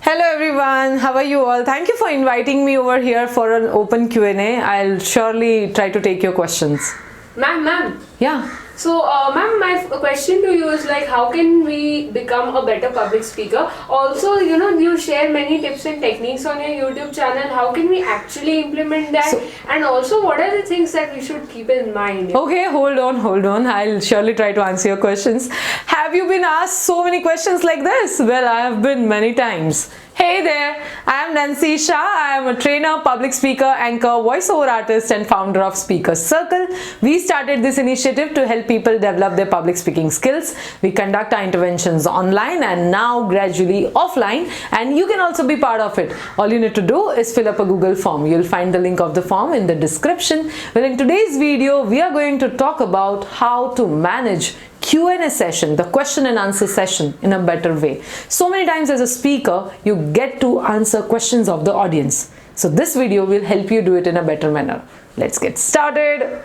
Hello everyone, how are you all? Thank you for inviting me over here for an open Q&A. I'll surely try to take your questions. Ma'am. Yeah. So, ma'am, my question to you is like, how can we become a better public speaker? Also, you share many tips and techniques on your YouTube channel. How can we actually implement that? And also, what are the things that we should keep in mind? Okay, hold on. I'll surely try to answer your questions. Have you been asked so many questions like this? Well, I have been many times. Hey there, I am Nancy Shah. I am a trainer, public speaker, anchor, voiceover artist and founder of Speakers Circle. We started this initiative to help people develop their public speaking skills. We conduct our interventions online and now gradually offline, and you can also be part of it. All you need to do is fill up a Google form. You'll find the link of the form in the description. Well, in today's video, we are going to talk about how to manage Q&A session, the question and answer session, in a better way. So many times as a speaker, you get to answer questions of the audience. So this video will help you do it in a better manner. Let's get started.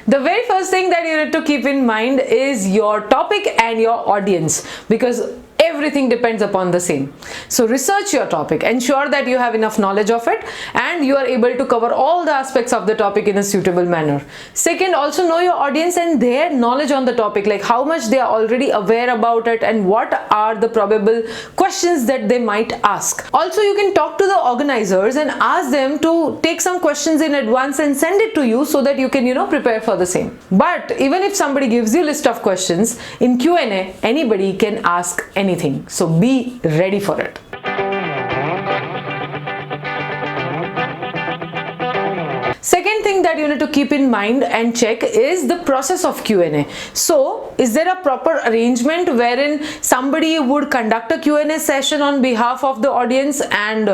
The very first thing that you need to keep in mind is your topic and your audience, because everything depends upon the same. So research your topic, ensure that you have enough knowledge of it and you are able to cover all the aspects of the topic in a suitable manner. Second, also know your audience and their knowledge on the topic, like how much they are already aware about it and what are the probable questions that they might ask. Also, you can talk to the organizers and ask them to take some questions in advance and send it to you so that you can prepare for the same. But even if somebody gives you a list of questions in Q&A, anybody can ask anything. So be ready for it. Second thing that you need to keep in mind and check is the process of Q&A. So, is there a proper arrangement wherein somebody would conduct a Q&A session on behalf of the audience and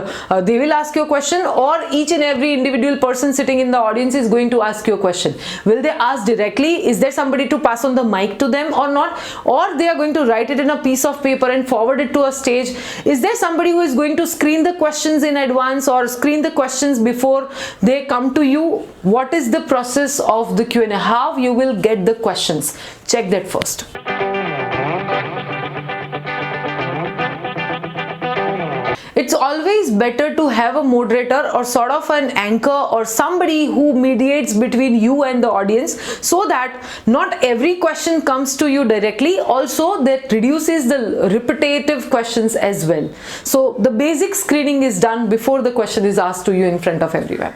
they will ask you a question, or each and every individual person sitting in the audience is going to ask you a question? Will they ask directly? Is there somebody to pass on the mic to them or not? Or they are going to write it in a piece of paper and forward it to a stage? Is there somebody who is going to screen the questions in advance or screen the questions before they come to you? What is the process of the Q&A? How you will get the questions? Check that first. It's always better to have a moderator or sort of an anchor or somebody who mediates between you and the audience, so that not every question comes to you directly. Also, that reduces the repetitive questions as well. So the basic screening is done before the question is asked to you in front of everyone.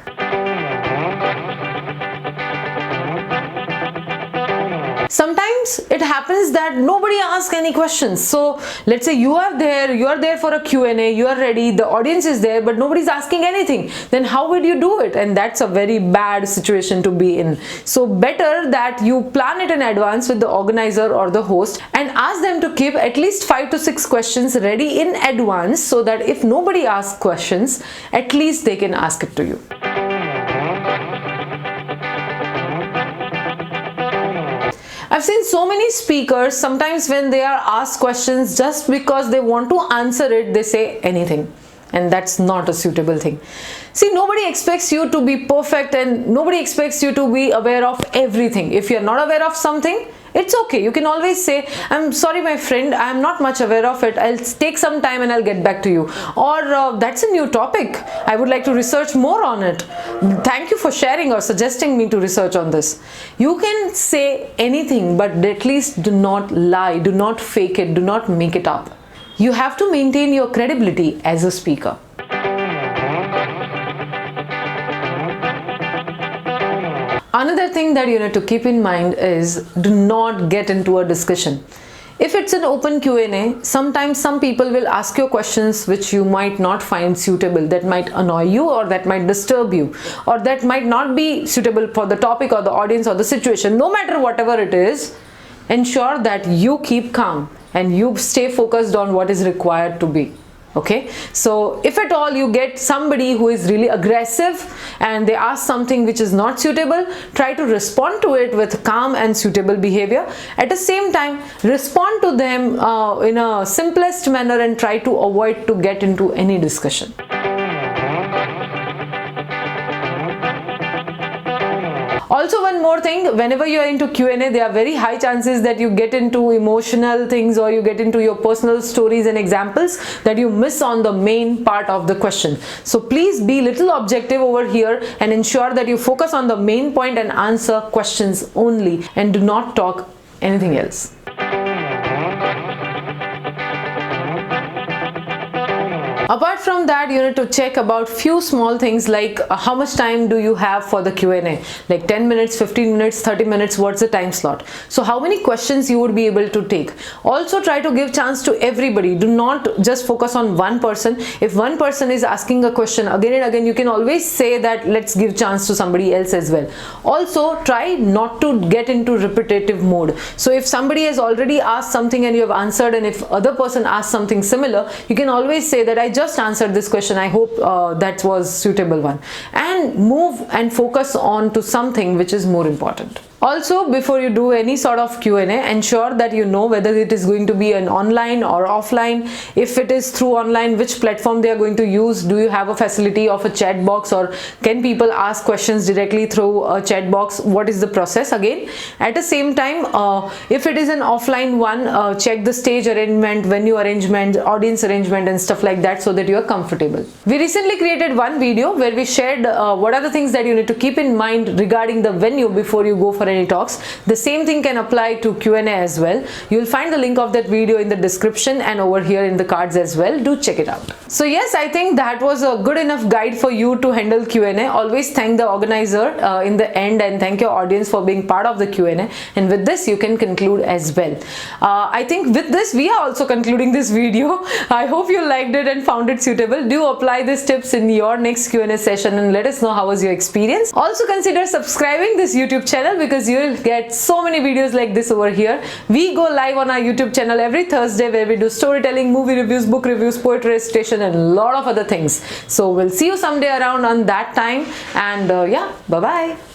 Sometimes it happens that nobody asks any questions. So let's say you are there for a Q&A, you are ready, the audience is there, but nobody's asking anything. Then how would you do it? And that's a very bad situation to be in. So better that you plan it in advance with the organizer or the host and ask them to keep at least 5 to 6 questions ready in advance, so that if nobody asks questions, at least they can ask it to you. I've seen so many speakers, sometimes when they are asked questions, just because they want to answer it, they say anything. And that's not a suitable thing. See, nobody expects you to be perfect and nobody expects you to be aware of everything. If you're not aware of something, it's okay. You can always say, I'm sorry, my friend, I'm not much aware of it. I'll take some time and I'll get back to you. Or that's a new topic. I would like to research more on it. Thank you for sharing or suggesting me to research on this. You can say anything, but at least do not lie, do not fake it, do not make it up. You have to maintain your credibility as a speaker. Another thing that you need to keep in mind is, do not get into a discussion. If it's an open Q&A, sometimes some people will ask you questions which you might not find suitable, that might annoy you or that might disturb you, or that might not be suitable for the topic or the audience or the situation. No matter whatever it is, ensure that you keep calm and you stay focused on what is required to be. Okay, so if at all you get somebody who is really aggressive and they ask something which is not suitable, try to respond to it with calm and suitable behavior. At the same time, respond to them in a simplest manner and try to avoid to get into any discussion. Also, one more thing, whenever you are into Q&A, there are very high chances that you get into emotional things or you get into your personal stories and examples that you miss on the main part of the question. So please be little objective over here and ensure that you focus on the main point and answer questions only and do not talk anything else. Apart from that, you need to check about few small things like how much time do you have for the Q&A, like 10 minutes, 15 minutes, 30 minutes, what's the time slot? So how many questions you would be able to take. Also try to give chance to everybody. Do not just focus on one person. If one person is asking a question again and again, you can always say that let's give chance to somebody else as well. Also try not to get into repetitive mode. So if somebody has already asked something and you have answered, and if other person asks something similar, you can always say that I just answered this question, I hope that was suitable one, and move and focus on to something which is more important. Also, before you do any sort of Q&A, ensure that you know whether it is going to be an online or offline. If it is through online, which platform they are going to use. Do you have a facility of a chat box, or can people ask questions directly through a chat box? What is the process again? At the same time, if it is an offline one, check the stage arrangement, venue arrangement, audience arrangement and stuff like that, so that you are comfortable. We recently created one video where we shared what are the things that you need to keep in mind regarding the venue before you go for any talks. The same thing can apply to Q&A as well. You will find the link of that video in the description and over here in the cards as well. Do check it out. So yes, I think that was a good enough guide for you to handle Q&A. Always thank the organizer in the end, and thank your audience for being part of the Q&A. And with this, you can conclude as well. I think with this, we are also concluding this video. I hope you liked it and found it suitable. Do apply these tips in your next Q&A session and let us know how was your experience. Also consider subscribing this YouTube channel, because you will get so many videos like this over here. We go live on our YouTube channel every Thursday, where we do storytelling, movie reviews, book reviews, poetry recitation and a lot of other things. So we'll see you someday around on that time, and yeah, bye bye.